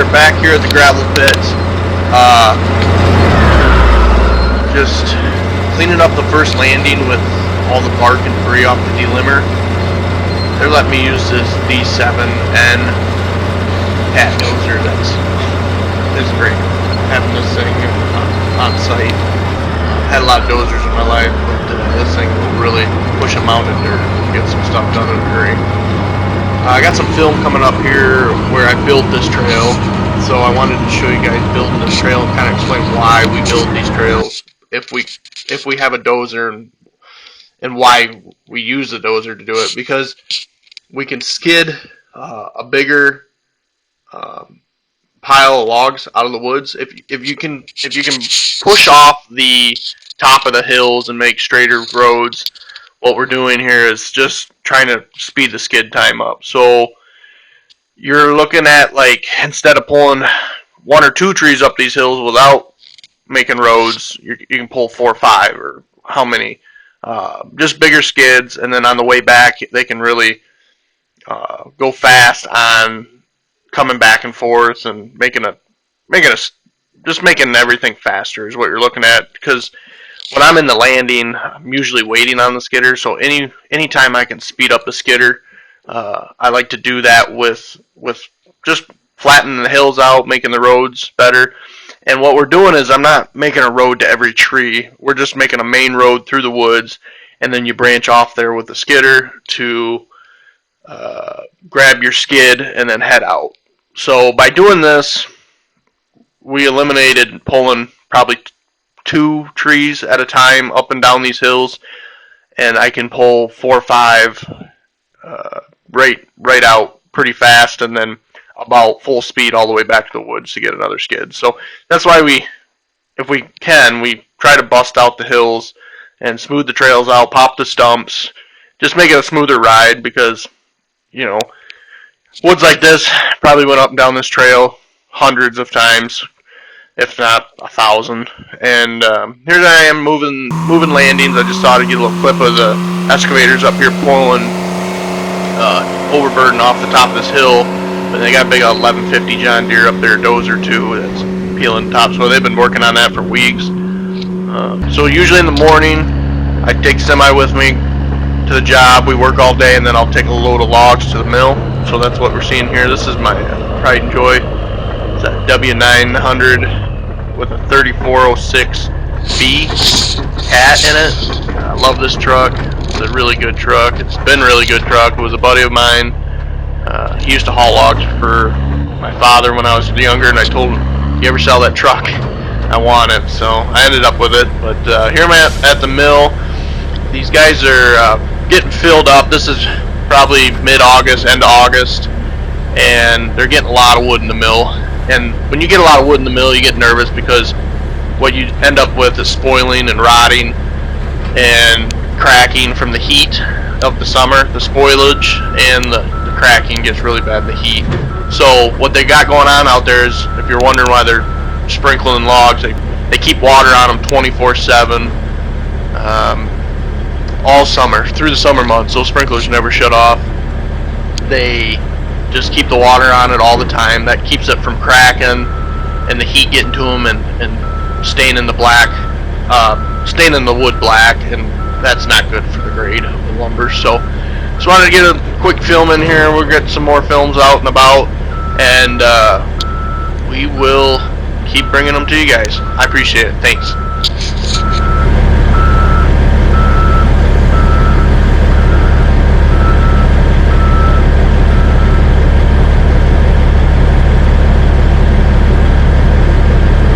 are back here at the gravel pit. Just cleaning up the first landing with all the bark and debris off the delimber. They're letting me use this D7N cat dozer. It's great having this thing on site. Had a lot of dozers in my life, but this thing will really push a mountain dirt and get some stuff done in a hurry. I got some film coming up here where I built this trail, so I wanted to show you guys building this trail and kind of explain why we build these trails if we have a dozer and why we use the dozer to do it, because we can skid a bigger pile of logs out of the woods. If you can push off the top of the hills and make straighter roads. What we're doing here is just trying to speed the skid time up. So you're looking at, like, instead of pulling 1 or 2 trees up these hills without making roads, you can pull 4 or 5 or how many. Just bigger skids, and then on the way back they can really go fast on coming back and forth and making everything faster is what you're looking at. Because when I'm in the landing, I'm usually waiting on the skidder, so anytime I can speed up the skidder, I like to do that with just flattening the hills out, making the roads better. And what we're doing is I'm not making a road to every tree. We're just making a main road through the woods, and then you branch off there with the skidder to grab your skid and then head out. So by doing this, we eliminated pulling probably 2 trees at a time up and down these hills, and I can pull 4 or 5 right out pretty fast, and then about full speed all the way back to the woods to get another skid. So that's why if we can, we try to bust out the hills and smooth the trails out, pop the stumps, just make it a smoother ride, because woods like this probably went up and down this trail hundreds of times, if not 1,000. And here I am moving landings. I just thought I'd get a little clip of the excavators up here pulling overburden off the top of this hill. But they got a big 1150 John Deere up there, dozer too, that's peeling top. So they've been working on that for weeks. So usually in the morning, I take semi with me to the job. We work all day, and then I'll take a load of logs to the mill. So that's what we're seeing here. This is my Pride and Joy. It's a W900 with a 3406B cat in it. I love this truck. It's a really good truck. It's been a really good truck. It was a buddy of mine. He used to haul logs for my father when I was younger, and I told him, "You ever sell that truck? I want it." So I ended up with it. But here I'm at the mill. These guys are getting filled up. This is probably mid-August, end of August, and they're getting a lot of wood in the mill. And when you get a lot of wood in the mill, you get nervous, because what you end up with is spoiling and rotting and cracking from the heat of the summer. The spoilage and the cracking gets really bad in the heat. So what they got going on out there is, if you're wondering why they're sprinkling logs, they keep water on them 24/7 all summer, through the summer months. Those sprinklers never shut off. They just keep the water on it all the time. That keeps it from cracking and the heat getting to them and staining the wood black, and that's not good for the grade of the lumber. So just wanted to get a quick film in here. We'll get some more films out and about, and we will keep bringing them to you guys. I appreciate it. Thanks.